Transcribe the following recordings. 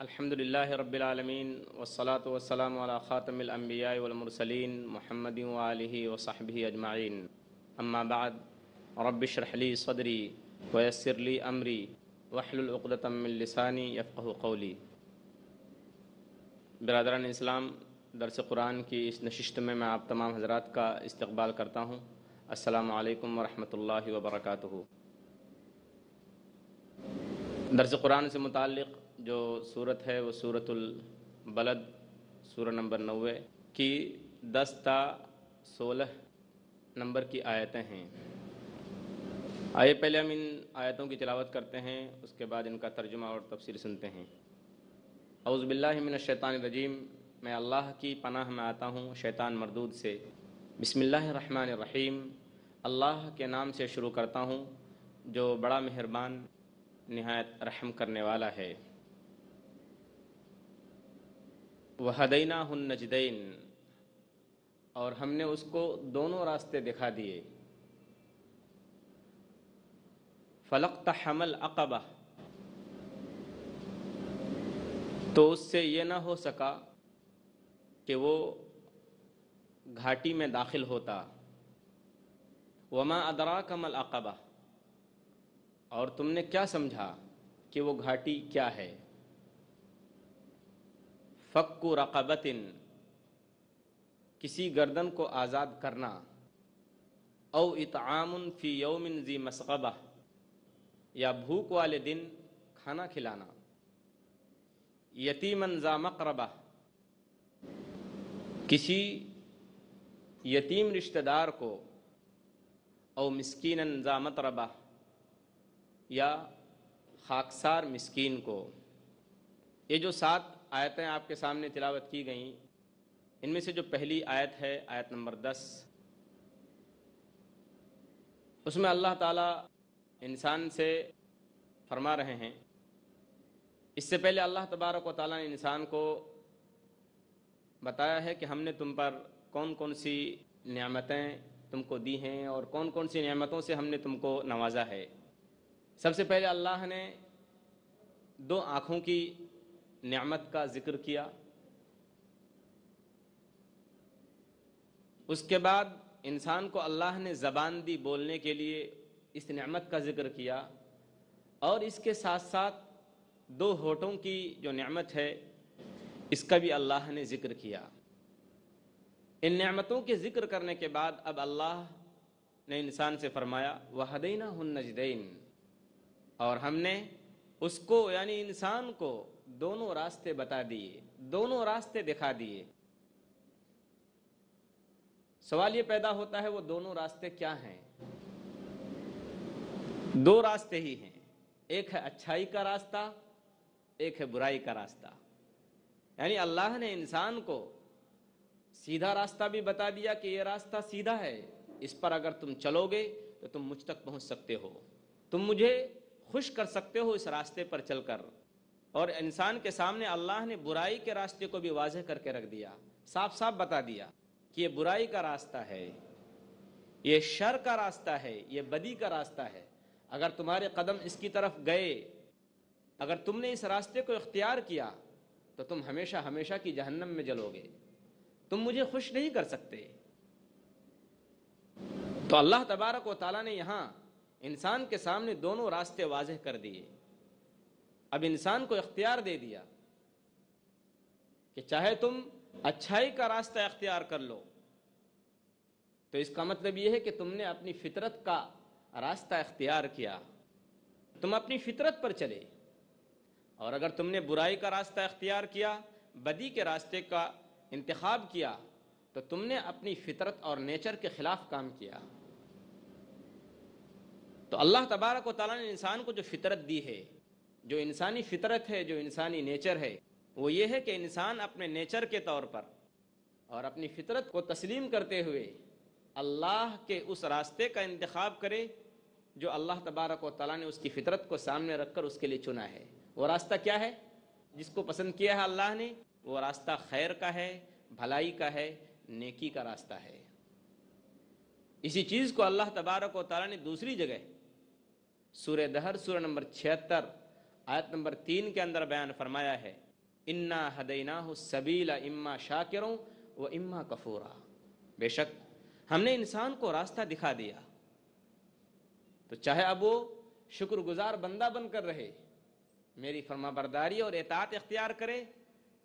الحمدللہ رب العالمین والصلاة والسلام علی خاتم الانبیاء والمرسلین محمد وآلہ وصحبہ اجمعین اما بعد رب اشرح لی صدری ویسر لی امری واحلل عقدۃ من لسانی یفقہوا قولی۔ برادران اسلام، درس قرآن کی اس نشست میں آپ تمام حضرات کا استقبال کرتا ہوں۔ السلام علیکم ورحمۃ اللہ وبرکاتہ۔ درس قرآن سے متعلق جو صورت ہے وہ سورۃ البلد، سورہ نمبر 90 کی 10 تا 16 نمبر کی آیتیں ہیں۔ آئیے پہلے ہم ان آیتوں کی تلاوت کرتے ہیں، اس کے بعد ان کا ترجمہ اور تفسیر سنتے ہیں۔ اعوذ باللہ من الشیطان الرجیم، میں اللہ کی پناہ میں آتا ہوں شیطان مردود سے۔ بسم اللہ الرحمن الرحیم، اللہ کے نام سے شروع کرتا ہوں جو بڑا مہربان نہایت رحم کرنے والا ہے۔ وَهَدَيْنَاهُ النَّجْدَيْنِ، اور ہم نے اس کو دونوں راستے دکھا دیے۔ فَلَقْتَحَمَ الْعَقَبَةَ، تو اس سے یہ نہ ہو سکا کہ وہ گھاٹی میں داخل ہوتا۔ وَمَا أَدْرَاكَ مَا الْعَقَبَةُ، اور تم نے کیا سمجھا کہ وہ گھاٹی کیا ہے۔ فَكُّ رَقَبَةٍ، کسی گردن کو آزاد کرنا۔ او اطعام فی یوم ذی مسغبہ، یا بھوک والے دن کھانا کھلانا۔ یتیماً ذا مقربہ، کسی یتیم رشتہ دار کو۔ او مسکیناً ذا متربہ، یا خاکسار مسکین کو۔ یہ جو 7 آیتیں آپ کے سامنے تلاوت کی گئیں، ان میں سے جو پہلی آیت ہے، آیت نمبر 10، اس میں اللہ تعالیٰ انسان سے فرما رہے ہیں۔ اس سے پہلے اللہ تبارک و تعالیٰ نے انسان کو بتایا ہے کہ ہم نے تم پر کون کون سی نعمتیں تم کو دی ہیں اور کون کون سی نعمتوں سے ہم نے تم کو نوازا ہے۔ سب سے پہلے اللہ نے 2 آنکھوں کی نعمت کا ذکر کیا، اس کے بعد انسان کو اللہ نے زبان دی بولنے کے لیے، اس نعمت کا ذکر کیا، اور اس کے ساتھ ساتھ 2 ہونٹوں کی جو نعمت ہے اس کا بھی اللہ نے ذکر کیا۔ ان نعمتوں کے ذکر کرنے کے بعد اب اللہ نے انسان سے فرمایا وَهَدَيْنَاهُ النَّجْدَيْنِ، اور ہم نے اس کو یعنی انسان کو دونوں راستے بتا دیے، دونوں راستے دکھا دیے۔ سوال یہ پیدا ہوتا ہے وہ دونوں راستے کیا ہیں؟ 2 راستے ہی ہیں، ایک ہے اچھائی کا راستہ، ایک ہے برائی کا راستہ۔ یعنی اللہ نے انسان کو سیدھا راستہ بھی بتا دیا کہ یہ راستہ سیدھا ہے، اس پر اگر تم چلو گے تو تم مجھ تک پہنچ سکتے ہو، تم مجھے خوش کر سکتے ہو اس راستے پر چل کر۔ اور انسان کے سامنے اللہ نے برائی کے راستے کو بھی واضح کر کے رکھ دیا، صاف صاف بتا دیا کہ یہ برائی کا راستہ ہے، یہ شر کا راستہ ہے، یہ بدی کا راستہ ہے۔ اگر تمہارے قدم اس کی طرف گئے، اگر تم نے اس راستے کو اختیار کیا تو تم ہمیشہ ہمیشہ کی جہنم میں جلو گے، تم مجھے خوش نہیں کر سکتے۔ تو اللہ تبارک و تعالیٰ نے یہاں انسان کے سامنے دونوں راستے واضح کر دیے۔ اب انسان کو اختیار دے دیا کہ چاہے تم اچھائی کا راستہ اختیار کر لو، تو اس کا مطلب یہ ہے کہ تم نے اپنی فطرت کا راستہ اختیار کیا، تم اپنی فطرت پر چلے۔ اور اگر تم نے برائی کا راستہ اختیار کیا، بدی کے راستے کا انتخاب کیا، تو تم نے اپنی فطرت اور نیچر کے خلاف کام کیا۔ تو اللہ تبارک و تعالیٰ نے انسان کو جو فطرت دی ہے، جو انسانی فطرت ہے، جو انسانی نیچر ہے، وہ یہ ہے کہ انسان اپنے نیچر کے طور پر اور اپنی فطرت کو تسلیم کرتے ہوئے اللہ کے اس راستے کا انتخاب کرے جو اللہ تبارک و تعالیٰ نے اس کی فطرت کو سامنے رکھ کر اس کے لیے چنا ہے۔ وہ راستہ کیا ہے جس کو پسند کیا ہے اللہ نے؟ وہ راستہ خیر کا ہے، بھلائی کا ہے، نیکی کا راستہ ہے۔ اسی چیز کو اللہ تبارک و تعالیٰ نے دوسری جگہ سورہ دہر سورہ نمبر 76 آیت نمبر 3 کے اندر بیان فرمایا ہے انا ہدیناہ السبیل اما شاکرا و اما کفورا، بے شک ہم نے انسان کو راستہ دکھا دیا، تو چاہے اب وہ شکر گزار بندہ بن کر رہے، میری فرما برداری اور اطاعت اختیار کرے،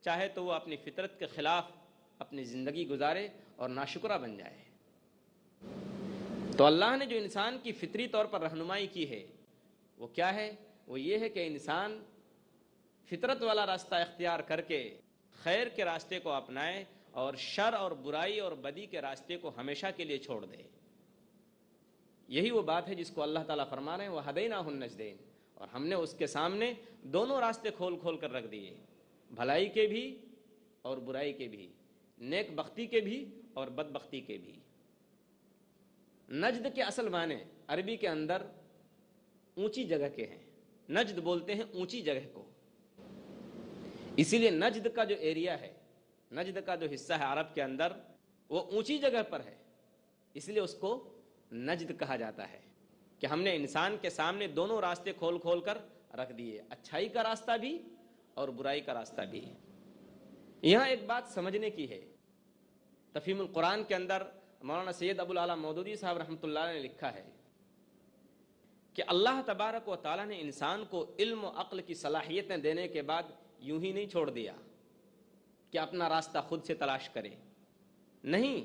چاہے تو وہ اپنی فطرت کے خلاف اپنی زندگی گزارے اور ناشکرہ بن جائے۔ تو اللہ نے جو انسان کی فطری طور پر رہنمائی کی ہے وہ کیا ہے؟ وہ یہ ہے کہ انسان فطرت والا راستہ اختیار کر کے خیر کے راستے کو اپنائے اور شر اور برائی اور بدی کے راستے کو ہمیشہ کے لیے چھوڑ دے۔ یہی وہ بات ہے جس کو اللہ تعالیٰ فرما رہے ہیں وَهَدَيْنَاهُ النَّجْدَيْنِ، اور ہم نے اس کے سامنے دونوں راستے کھول کھول کر رکھ دیے، بھلائی کے بھی اور برائی کے بھی، نیک بختی کے بھی اور بدبختی کے بھی۔ نجد کے اصل معنی عربی کے اندر اونچی جگہ کے ہیں، نجد بولتے ہیں اونچی جگہ کو، اسی لیے نجد کا جو ایریا ہے، نجد کا جو حصہ ہے عرب کے اندر وہ اونچی جگہ پر ہے، اس لیے اس کو نجد کہا جاتا ہے کہ ہم نے انسان کے سامنے دونوں راستے کھول کھول کر رکھ دیے، اچھائی کا راستہ بھی اور برائی کا راستہ بھی۔ یہاں ایک بات سمجھنے کی ہے، تفہیم القرآن کے اندر مولانا سید ابو العلا مودودی صاحب رحمۃ اللہ علیہ نے لکھا ہے کہ اللہ تبارک و تعالیٰ نے انسان کو علم و عقل کی صلاحیتیں دینے کے بعد یوں ہی نہیں چھوڑ دیا کہ اپنا راستہ خود سے تلاش کرے، نہیں،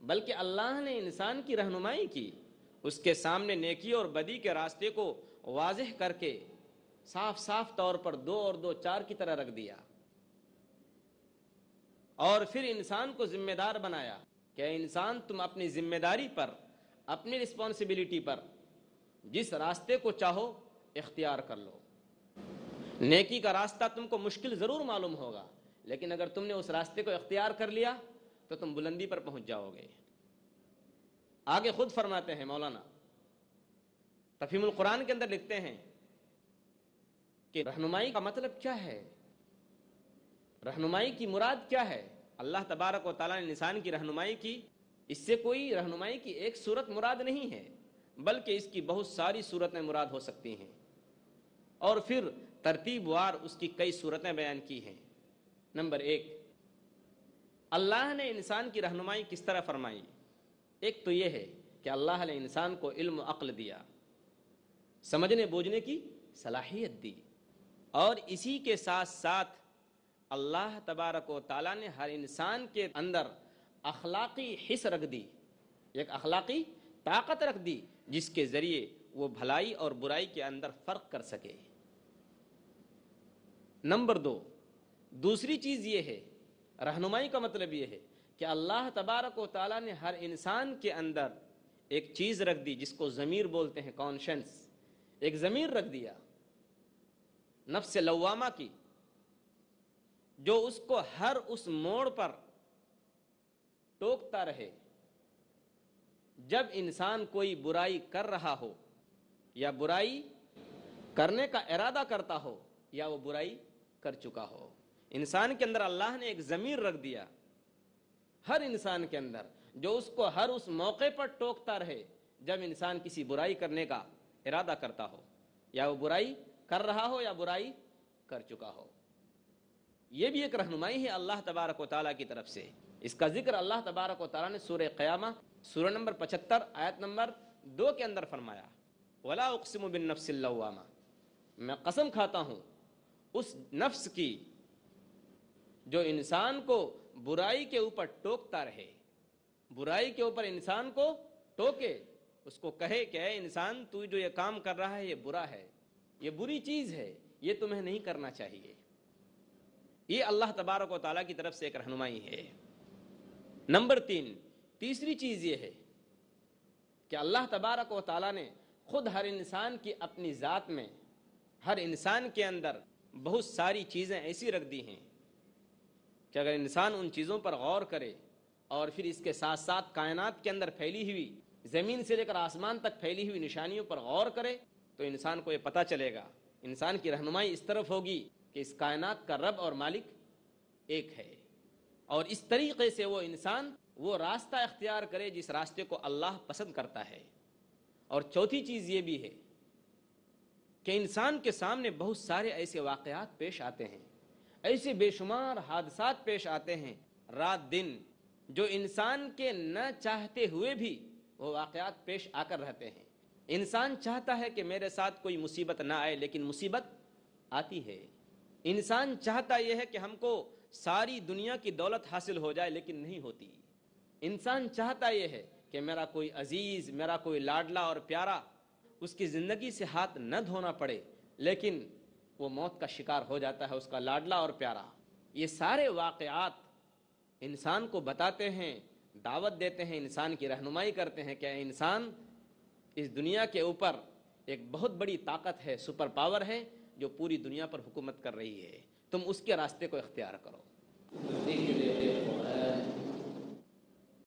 بلکہ اللہ نے انسان کی رہنمائی کی، اس کے سامنے نیکی اور بدی کے راستے کو واضح کر کے صاف صاف طور پر 2 اور 2 4 کی طرح رکھ دیا، اور پھر انسان کو ذمہ دار بنایا کہ اے انسان تم اپنی ذمہ داری پر، اپنی رسپانسبلٹی پر جس راستے کو چاہو اختیار کر لو۔ نیکی کا راستہ تم کو مشکل ضرور معلوم ہوگا، لیکن اگر تم نے اس راستے کو اختیار کر لیا تو تم بلندی پر پہنچ جاؤ گے۔ آگے خود فرماتے ہیں مولانا، تفہیم القرآن کے اندر لکھتے ہیں کہ رہنمائی کا مطلب کیا ہے، رہنمائی کی مراد کیا ہے۔ اللہ تبارک و تعالیٰ نے انسان کی رہنمائی کی، اس سے کوئی رہنمائی کی ایک صورت مراد نہیں ہے، بلکہ اس کی بہت ساری صورتیں مراد ہو سکتی ہیں، اور پھر ترتیب وار اس کی کئی صورتیں بیان کی ہیں۔ نمبر 1، اللہ نے انسان کی رہنمائی کس طرح فرمائی؟ ایک تو یہ ہے کہ اللہ نے انسان کو علم و عقل دیا، سمجھنے بوجھنے کی صلاحیت دی، اور اسی کے ساتھ ساتھ اللہ تبارک و تعالیٰ نے ہر انسان کے اندر اخلاقی حس رکھ دی، ایک اخلاقی طاقت رکھ دی جس کے ذریعے وہ بھلائی اور برائی کے اندر فرق کر سکے۔ نمبر 2، دوسری چیز یہ ہے، رہنمائی کا مطلب یہ ہے کہ اللہ تبارک و تعالیٰ نے ہر انسان کے اندر ایک چیز رکھ دی جس کو ضمیر بولتے ہیں، کانشنس، ایک ضمیر رکھ دیا نفس لوامہ کی، جو اس کو ہر اس موڑ پر ٹوکتا رہے، جب انسان کوئی برائی کر رہا ہو یا برائی کرنے کا ارادہ کرتا ہو یا وہ برائی کر چکا ہو۔ انسان کے اندر اللہ نے ایک ضمیر رکھ دیا، ہر انسان کے اندر، جو اس کو ہر اس موقع پر ٹوکتا رہے جب انسان کسی برائی کرنے کا ارادہ کرتا ہو، یا وہ برائی کر رہا ہو یا برائی کر چکا ہو۔ یہ بھی ایک رہنمائی ہے اللہ تبارک و تعالیٰ کی طرف سے۔ اس کا ذکر اللہ تبارک و تعالیٰ نے سورہ قیامہ سورہ نمبر 75 آیت نمبر 2 کے اندر فرمایا، وَلَا أُقْسِمُ بِالنَّفْسِ اللَّوَّامَةِ، میں قسم کھاتا ہوں اس نفس کی جو انسان کو برائی کے اوپر ٹوکتا رہے، برائی کے اوپر انسان کو ٹوکے، اس کو کہے کہ اے انسان تو جو یہ کام کر رہا ہے یہ برا ہے، یہ بری چیز ہے، یہ تمہیں نہیں کرنا چاہیے۔ یہ اللہ تبارک و تعالیٰ کی طرف سے ایک رہنمائی ہے۔ نمبر 3، تیسری چیز یہ ہے کہ اللہ تبارک و تعالیٰ نے خود ہر انسان کی اپنی ذات میں، ہر انسان کے اندر بہت ساری چیزیں ایسی رکھ دی ہیں کہ اگر انسان ان چیزوں پر غور کرے اور پھر اس کے ساتھ ساتھ کائنات کے اندر پھیلی ہوئی، زمین سے لے کر آسمان تک پھیلی ہوئی نشانیوں پر غور کرے تو انسان کو یہ پتہ چلے گا، انسان کی رہنمائی اس طرف ہوگی کہ اس کائنات کا رب اور مالک ایک ہے، اور اس طریقے سے وہ انسان وہ راستہ اختیار کرے جس راستے کو اللہ پسند کرتا ہے۔ اور چوتھی چیز یہ بھی ہے کہ انسان کے سامنے بہت سارے ایسے واقعات پیش آتے ہیں ایسے بے شمار حادثات پیش آتے ہیں رات دن جو انسان کے نہ چاہتے ہوئے بھی وہ واقعات پیش آ کر رہتے ہیں. انسان چاہتا ہے کہ میرے ساتھ کوئی مصیبت نہ آئے لیکن مصیبت آتی ہے. انسان چاہتا یہ ہے کہ ہم کو ساری دنیا کی دولت حاصل ہو جائے لیکن نہیں ہوتی. انسان چاہتا یہ ہے کہ میرا کوئی عزیز، میرا کوئی لاڈلا اور پیارا اس کی زندگی سے ہاتھ نہ دھونا پڑے لیکن وہ موت کا شکار ہو جاتا ہے اس کا لاڈلا اور پیارا. یہ سارے واقعات انسان کو بتاتے ہیں، دعوت دیتے ہیں، انسان کی رہنمائی کرتے ہیں کہ انسان اس دنیا کے اوپر ایک بہت بڑی طاقت ہے، سپر پاور ہے جو پوری دنیا پر حکومت کر رہی ہے. تم اس کے راستے کو اختیار کرو.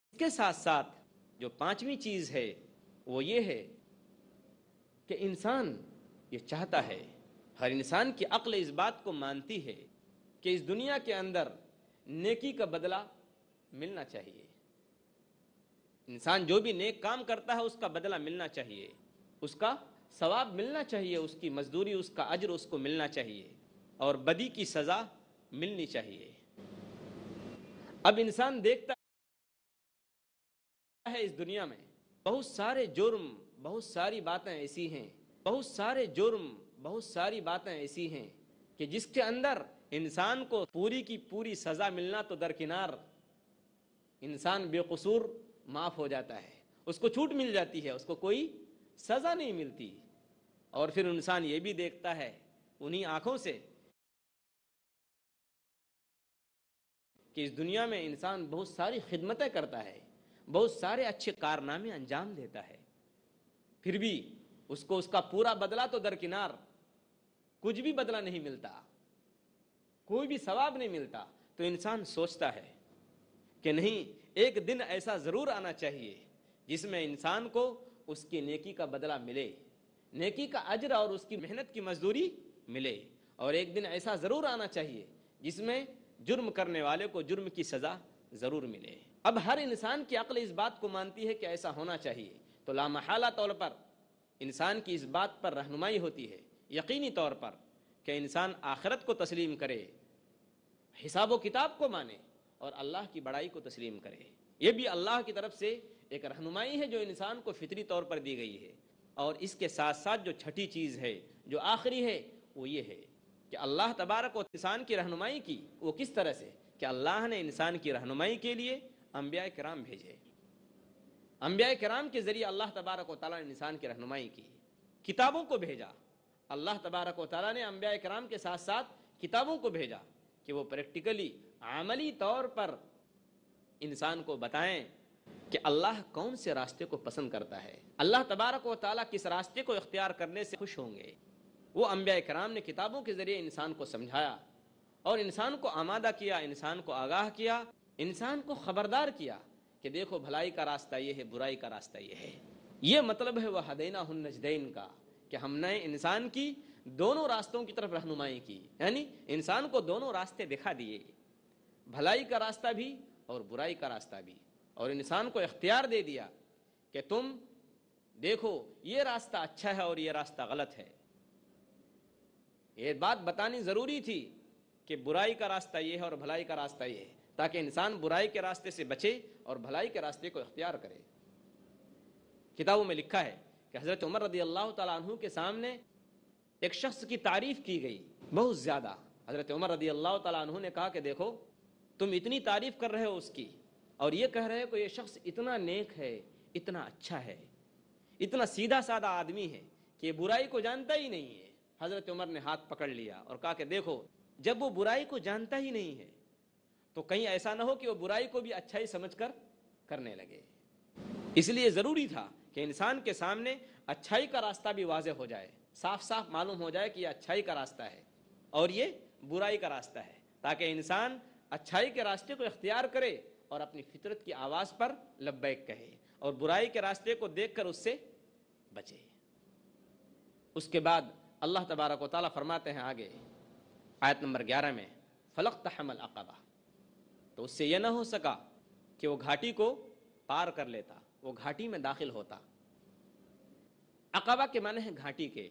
اس کے ساتھ ساتھ جو پانچویں چیز ہے وہ یہ ہے کہ انسان یہ چاہتا ہے، ہر انسان کی عقل اس بات کو مانتی ہے کہ اس دنیا کے اندر نیکی کا بدلہ ملنا چاہیے. انسان جو بھی نیک کام کرتا ہے اس کا بدلہ ملنا چاہیے، اس کا ثواب ملنا چاہیے، اس کی مزدوری، اس کا اجر اس کو ملنا چاہیے اور بدی کی سزا ملنی چاہیے. اب انسان دیکھتا ہے اس دنیا میں بہت سارے جرم، بہت ساری باتیں ایسی ہیں، بہت سارے جرم، بہت ساری باتیں ایسی ہیں کہ جس کے اندر انسان کو پوری کی پوری سزا ملنا تو درکنار، انسان بے قصور معاف ہو جاتا ہے، اس کو چھوٹ مل جاتی ہے، اس کو کوئی سزا نہیں ملتی. اور پھر انسان یہ بھی دیکھتا ہے انہی آنکھوں سے کہ اس دنیا میں انسان بہت ساری خدمتیں کرتا ہے، بہت سارے اچھے کارنامے انجام دیتا ہے، پھر بھی اس کو اس کا پورا بدلہ تو درکنار، کچھ بھی بدلہ نہیں ملتا، کوئی بھی ثواب نہیں ملتا. تو انسان سوچتا ہے کہ نہیں، ایک دن ایسا ضرور آنا چاہیے جس میں انسان کو اس کی نیکی کا بدلہ ملے، نیکی کا اجر اور اس کی محنت کی مزدوری ملے. اور ایک دن ایسا ضرور آنا چاہیے جس میں جرم کرنے والے کو جرم کی سزا ضرور ملے. اب ہر انسان کی عقل اس بات کو مانتی ہے کہ ایسا ہونا چاہیے، تو لامحالہ طور پر انسان کی اس بات پر رہنمائی ہوتی ہے یقینی طور پر کہ انسان آخرت کو تسلیم کرے، حساب و کتاب کو مانے اور اللہ کی بڑائی کو تسلیم کرے. یہ بھی اللہ کی طرف سے ایک رہنمائی ہے جو انسان کو فطری طور پر دی گئی ہے. اور اس کے ساتھ ساتھ جو چھٹی چیز ہے، جو آخری ہے، وہ یہ ہے کہ اللہ تبارک و انسان کی رہنمائی کی. وہ کس طرح سے؟ کہ اللہ نے انسان کی رہنمائی کے لیے انبیاء کرام بھیجے. انبیاء کرام کے ذریعے اللہ تبارک و تعالیٰ نے انسان کی رہنمائی کی، کتابوں کو بھیجا. اللہ تبارک و تعالیٰ نے انبیاء کرام کے ساتھ ساتھ کتابوں کو بھیجا کہ وہ پریکٹیکلی، عملی طور پر انسان کو بتائیں کہ اللہ کون سے راستے کو پسند کرتا ہے، اللہ تبارک و تعالیٰ کس راستے کو اختیار کرنے سے خوش ہوں گے. وہ انبیاء کرام نے کتابوں کے ذریعے انسان کو سمجھایا اور انسان کو آمادہ کیا، انسان کو آگاہ کیا، انسان کو خبردار کیا کہ دیکھو بھلائی کا راستہ یہ ہے، برائی کا راستہ یہ ہے. یہ مطلب ہے وَہَدَيْنَاهُ النَّجْدَيْنِ کا کہ ہم نے انسان کی دونوں راستوں کی طرف رہنمائی کی، یعنی انسان کو دونوں راستے دکھا دیے، بھلائی کا راستہ بھی اور برائی کا راستہ بھی، اور انسان کو اختیار دے دیا کہ تم دیکھو یہ راستہ اچھا ہے اور یہ راستہ غلط ہے. یہ بات بتانی ضروری تھی کہ برائی کا راستہ یہ ہے اور بھلائی کا راستہ یہ ہے، تاکہ انسان برائی کے راستے سے بچے اور بھلائی کے راستے کو اختیار کرے. کتابوں میں لکھا ہے کہ حضرت عمر رضی اللہ تعالیٰ عنہ کے سامنے ایک شخص کی تعریف کی گئی بہت زیادہ. حضرت عمر رضی اللہ تعالیٰ عنہ نے کہا کہ دیکھو تم اتنی تعریف کر رہے ہو اس کی اور یہ کہہ رہے ہو کہ یہ شخص اتنا نیک ہے، اتنا اچھا ہے، اتنا سیدھا سادہ آدمی ہے کہ یہ برائی کو جانتا ہی نہیں ہے. حضرت عمر نے ہاتھ پکڑ لیا اور کہا کہ دیکھو جب وہ برائی کو جانتا ہی نہیں ہے تو کہیں ایسا نہ ہو کہ وہ برائی کو بھی اچھائی سمجھ کر کرنے لگے. اس لیے ضروری تھا کہ انسان کے سامنے اچھائی کا راستہ بھی واضح ہو جائے، صاف صاف معلوم ہو جائے کہ یہ اچھائی کا راستہ ہے اور یہ برائی کا راستہ ہے، تاکہ انسان اچھائی کے راستے کو اختیار کرے اور اپنی فطرت کی آواز پر لبیک کہے اور برائی کے راستے کو دیکھ کر اس سے بچے. اس کے بعد اللہ تبارک و تعالیٰ فرماتے ہیں آگے آیت نمبر 11 میں فَلَقْتَحَمَ الْعَقَبَةَ، تو اس سے یہ نہ ہو سکا کہ وہ گھاٹی کو پار کر لیتا، وہ گھاٹی میں داخل ہوتا. عقبہ کے معنی ہے گھاٹی کے.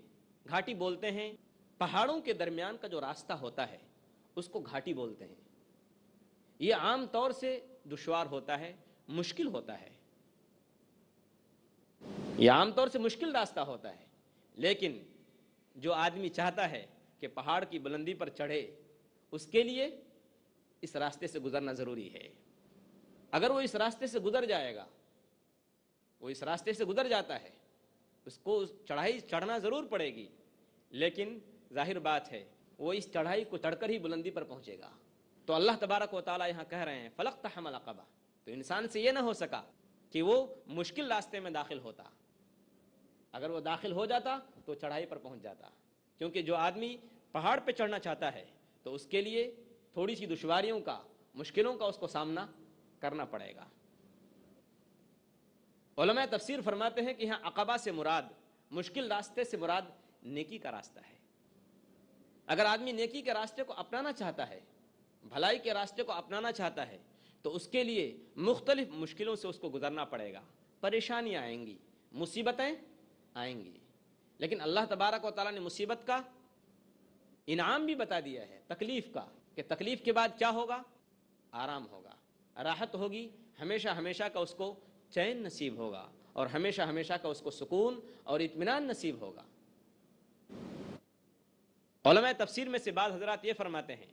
گھاٹی بولتے ہیں پہاڑوں کے درمیان کا جو راستہ ہوتا ہے اس کو گھاٹی بولتے ہیں. یہ عام طور سے دشوار ہوتا ہے, مشکل ہوتا ہے, یہ عام طور سے مشکل راستہ ہوتا ہے. لیکن جو آدمی چاہتا ہے کہ پہاڑ کی بلندی پر چڑھے, اس کے لیے اس راستے سے گزرنا ضروری ہے. اگر وہ اس راستے سے گزر جائے گا, وہ اس راستے سے گزر جاتا ہے, اس کو چڑھائی چڑھنا ضرور پڑے گی, لیکن ظاہر بات ہے وہ اس چڑھائی کو چڑھ کر ہی بلندی پر پہنچے گا. تو اللہ تبارک و تعالیٰ یہاں کہہ رہے ہیں فلقتحم العقبہ. تو انسان سے یہ نہ ہو سکا کہ وہ مشکل راستے میں داخل ہوتا. اگر وہ داخل ہو جاتا تو چڑھائی پر پہنچ جاتا, کیونکہ جو آدمی پہاڑ پہ چڑھنا چاہتا ہے تو اس کے لیے تھوڑی سی دشواریوں کا, مشکلوں کا اس کو سامنا کرنا پڑے گا. علماء تفسیر فرماتے ہیں کہ یہاں عقبہ سے مراد, مشکل راستے سے مراد نیکی کا راستہ ہے. اگر آدمی نیکی کے راستے کو اپنانا چاہتا ہے, بھلائی کے راستے کو اپنانا چاہتا ہے, تو اس کے لیے مختلف مشکلوں سے اس کو گزرنا پڑے گا. پریشانیاں آئیں گی, مصیبتیں آئیں گی, لیکن اللہ تبارک و تعالیٰ نے مصیبت کا انعام بھی بتا دیا ہے, تکلیف کا, کہ تکلیف کے بعد کیا ہوگا؟ آرام ہوگا, راحت ہوگی, ہمیشہ ہمیشہ کا اس کو چین نصیب ہوگا, اور ہمیشہ ہمیشہ کا اس کو سکون اور اطمینان نصیب ہوگا. علماء تفسیر میں سے بعض حضرات یہ فرماتے ہیں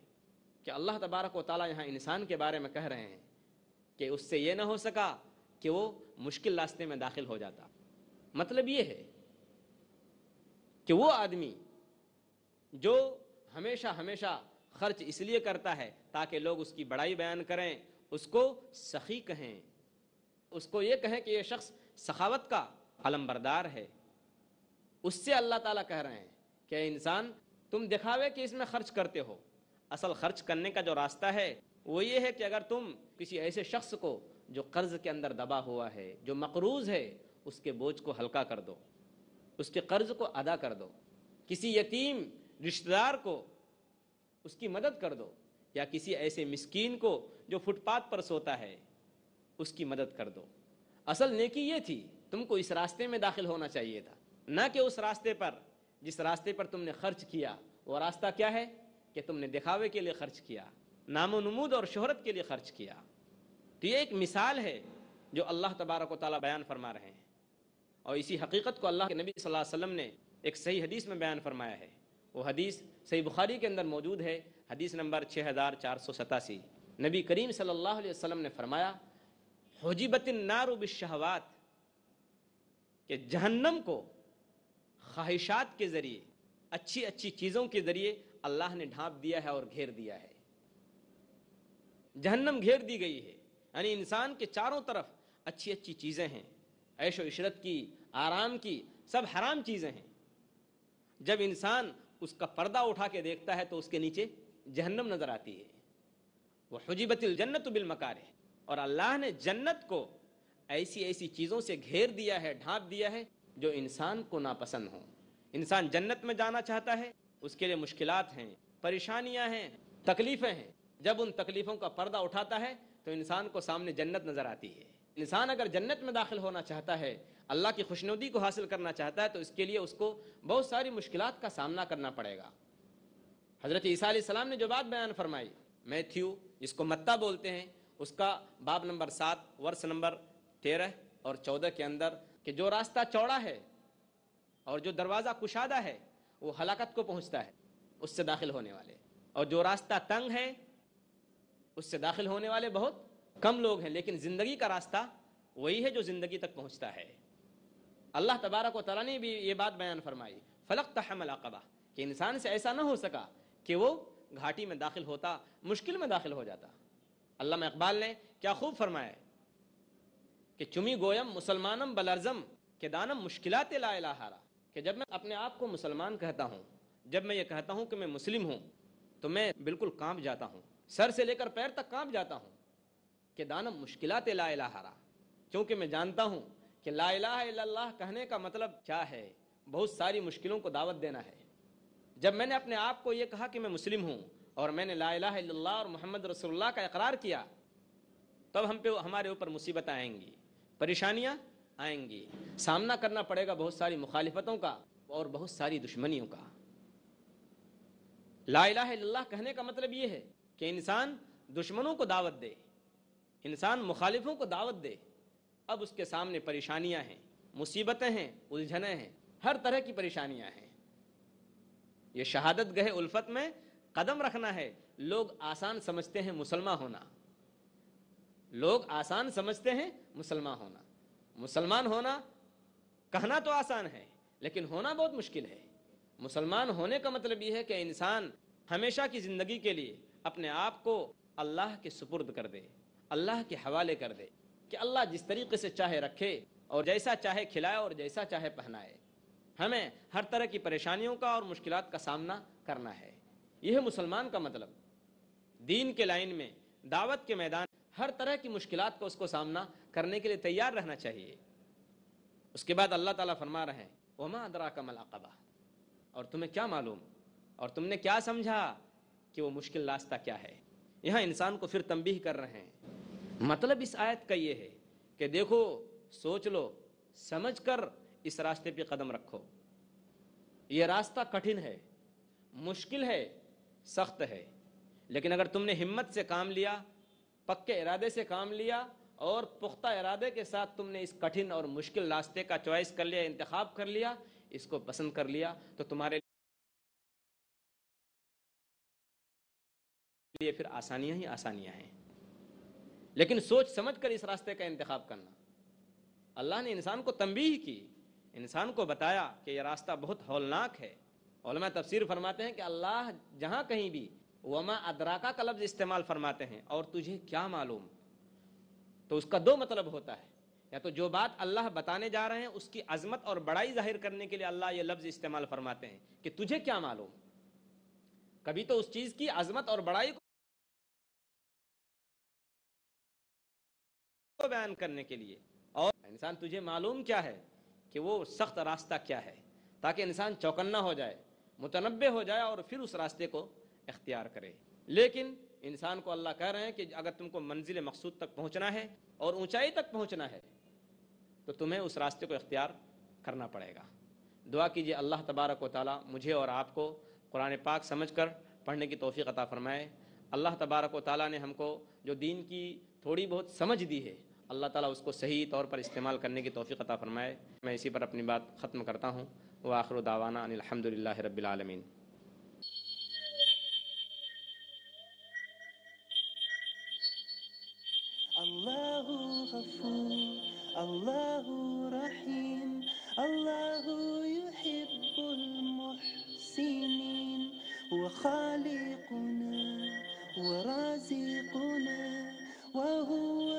کہ اللہ تبارک و تعالیٰ یہاں انسان کے بارے میں کہہ رہے ہیں کہ اس سے یہ نہ ہو سکا کہ وہ مشکل راستے میں داخل ہو جاتا. مطلب یہ ہے کہ وہ آدمی جو ہمیشہ ہمیشہ خرچ اس لیے کرتا ہے تاکہ لوگ اس کی بڑائی بیان کریں, اس کو سخی کہیں, اس کو یہ کہیں کہ یہ شخص سخاوت کا علمبردار ہے, اس سے اللہ تعالیٰ کہہ رہے ہیں کہ انسان تم دکھاوے کہ اس میں خرچ کرتے ہو, اصل خرچ کرنے کا جو راستہ ہے وہ یہ ہے کہ اگر تم کسی ایسے شخص کو جو قرض کے اندر دبا ہوا ہے, جو مقروض ہے, اس کے بوجھ کو ہلکا کر دو, اس کے قرض کو ادا کر دو, کسی یتیم رشتہ دار کو اس کی مدد کر دو, یا کسی ایسے مسکین کو جو فٹ پاتھ پر سوتا ہے اس کی مدد کر دو. اصل نیکی یہ تھی, تم کو اس راستے میں داخل ہونا چاہیے تھا, نہ کہ اس راستے پر جس راستے پر تم نے خرچ کیا. وہ راستہ کیا ہے کہ تم نے دکھاوے کے لیے خرچ کیا, نام و نمود اور شہرت کے لیے خرچ کیا. تو یہ ایک مثال ہے جو اللہ تبارک و تعالیٰ بیان فرما رہے ہیں, اور اسی حقیقت کو اللہ کے نبی صلی اللہ علیہ وسلم نے ایک صحیح حدیث میں بیان فرمایا ہے. وہ حدیث صحیح بخاری کے اندر موجود ہے, حدیث نمبر 6487. نبی کریم صلی اللہ علیہ وسلم نے فرمایا حجبت النار بالشہوات, کہ جہنم کو خواہشات کے ذریعے, اچھی اچھی چیزوں کے ذریعے اللہ نے ڈھانپ دیا ہے اور گھیر دیا ہے. جہنم گھیر دی گئی ہے, یعنی انسان کے چاروں طرف اچھی اچھی چیزیں ہیں, عیش و عشرت کی, آرام کی, سب حرام چیزیں ہیں. جب انسان اس کا پردہ اٹھا کے دیکھتا ہے تو اس کے نیچے جہنم نظر آتی ہے. وہ حجبت الجنت بالمکارہ, اور اللہ نے جنت کو ایسی ایسی چیزوں سے گھیر دیا ہے, ڈھانپ دیا ہے جو انسان کو ناپسند ہوں. انسان جنت میں جانا چاہتا ہے, اس کے لیے مشکلات ہیں, پریشانیاں ہیں, تکلیفیں ہیں. جب ان تکلیفوں کا پردہ اٹھاتا ہے تو انسان کو سامنے جنت نظر آتی ہے. انسان اگر جنت میں داخل ہونا چاہتا ہے, اللہ کی خوشنودی کو حاصل کرنا چاہتا ہے, تو اس کے لیے اس کو بہت ساری مشکلات کا سامنا کرنا پڑے گا. حضرت عیسیٰ علیہ السلام نے جو بات بیان فرمائی, میتھیو جس کو متی بولتے ہیں, اس کا باب نمبر 7 ورس نمبر 13 اور 14 کے اندر, کہ جو راستہ چوڑا ہے اور جو دروازہ کشادہ ہے وہ ہلاکت کو پہنچتا ہے, اس سے داخل ہونے والے, اور جو راستہ تنگ ہے اس سے داخل ہونے والے بہت کم لوگ ہیں. لیکن زندگی کا راستہ وہی ہے جو زندگی تک پہنچتا ہے. اللہ تبارک و تعالیٰ نے بھی یہ بات بیان فرمائی فلقتحم العقبہ, کہ انسان سے ایسا نہ ہو سکا کہ وہ گھاٹی میں داخل ہوتا, مشکل میں داخل ہو جاتا. علامہ اقبال نے کیا خوب فرمایا کہ چمی گویم مسلمانم بلرزم کہ دانم مشکلات لا الہارا, کہ جب میں اپنے آپ کو مسلمان کہتا ہوں, جب میں یہ کہتا ہوں کہ میں مسلم ہوں, تو میں بالکل کانپ جاتا ہوں, سر سے لے کر پیر تک کانپ جاتا ہوں. کہ دانم مشکلات لا الہارا, کیونکہ میں جانتا ہوں کہ لا الہ الا اللہ کہنے کا مطلب کیا ہے, بہت ساری مشکلوں کو دعوت دینا ہے. جب میں نے اپنے آپ کو یہ کہا کہ میں مسلم ہوں اور میں نے لا الہ الا اللہ اور محمد رسول اللہ کا اقرار کیا, تب ہمارے اوپر مصیبت آئیں گی, پریشانیاں آئیں گی, سامنا کرنا پڑے گا بہت ساری مخالفتوں کا اور بہت ساری دشمنیوں کا. لا الہ الا اللہ کہنے کا مطلب یہ ہے کہ انسان دشمنوں کو دعوت دے، انسان مخالفوں کو دعوت دے۔ اب اس کے سامنے پریشانیاں ہیں، مصیبتیں ہیں، الجھنیں ہیں، ہر طرح کی پریشانیاں ہیں۔ یہ شہادت گاہ الفت میں قدم رکھنا ہے۔ لوگ آسان سمجھتے ہیں مسلمان ہونا، لوگ آسان سمجھتے ہیں مسلمان ہونا۔ مسلمان ہونا کہنا تو آسان ہے لیکن ہونا بہت مشکل ہے۔ مسلمان ہونے کا مطلب یہ ہے کہ انسان ہمیشہ کی زندگی کے لیے اپنے آپ کو اللہ کے سپرد کر دے، اللہ کے حوالے کر دے، کہ اللہ جس طریقے سے چاہے رکھے اور جیسا چاہے کھلائے اور جیسا چاہے پہنائے۔ ہمیں ہر طرح کی پریشانیوں کا اور مشکلات کا سامنا کرنا ہے۔ یہ ہے مسلمان کا مطلب۔ دین کے لائن میں، دعوت کے میدان، ہر طرح کی مشکلات کا اس کو سامنا کرنے کے لیے تیار رہنا چاہیے۔ اس کے بعد اللہ تعالیٰ فرما رہے ہیں وَمَا أَدْرَاكَ مَا الْعَقَبَةُ، اور تمہیں کیا معلوم اور تم نے کیا سمجھا کہ وہ مشکل راستہ کیا ہے۔ یہاں انسان کو پھر تنبیہ کر رہے ہیں۔ مطلب اس آیت کا یہ ہے کہ دیکھو، سوچ لو، سمجھ کر اس راستے پہ قدم رکھو۔ یہ راستہ کٹھن ہے، مشکل ہے، سخت ہے، لیکن اگر تم نے ہمت سے کام لیا، پکے ارادے سے کام لیا اور پختہ ارادے کے ساتھ تم نے اس کٹھن اور مشکل راستے کا چوائس کر لیا، انتخاب کر لیا، اس کو پسند کر لیا، تو تمہارے لیے پھر آسانیاں ہی آسانیاں ہیں۔ لیکن سوچ سمجھ کر اس راستے کا انتخاب کرنا۔ اللہ نے انسان کو تنبیہ کی، انسان کو بتایا کہ یہ راستہ بہت ہولناک ہے۔ علماء تفسیر فرماتے ہیں کہ اللہ جہاں کہیں بھی وما ادراکا کا لفظ استعمال فرماتے ہیں اور تجھے کیا معلوم، تو اس کا دو مطلب ہوتا ہے۔ یا تو جو بات اللہ بتانے جا رہے ہیں اس کی عظمت اور بڑائی ظاہر کرنے کے لیے اللہ یہ لفظ استعمال فرماتے ہیں کہ تجھے کیا معلوم۔ کبھی تو اس چیز کی عظمت اور بڑائی کو بیان کرنے کے لیے، اور انسان تجھے معلوم کیا ہے کہ وہ سخت راستہ کیا ہے، تاکہ انسان چوکنا ہو جائے، متنبہ ہو جائے اور پھر اس راستے کو اختیار کرے۔ لیکن انسان کو اللہ کہہ رہے ہیں کہ اگر تم کو منزل مقصود تک پہنچنا ہے اور اونچائی تک پہنچنا ہے تو تمہیں اس راستے کو اختیار کرنا پڑے گا۔ دعا کیجیے اللہ تبارک و تعالی مجھے اور آپ کو قرآن پاک سمجھ کر پڑھنے کی توفیق عطا فرمائے۔ اللہ تبارک و تعالی نے ہم کو جو دین کی تھوڑی بہت سمجھ دی ہے، اللہ تعالیٰ اس کو صحیح طور پر استعمال کرنے کی توفیق عطا فرمائے۔ میں اسی پر اپنی بات ختم کرتا ہوں۔ وآخر دعوانا ان الحمد للہ رب العالمین۔ اللہ غفور، اللہ رحیم، اللہ يحب المحسنین، وخالقنا ورازقنا وهو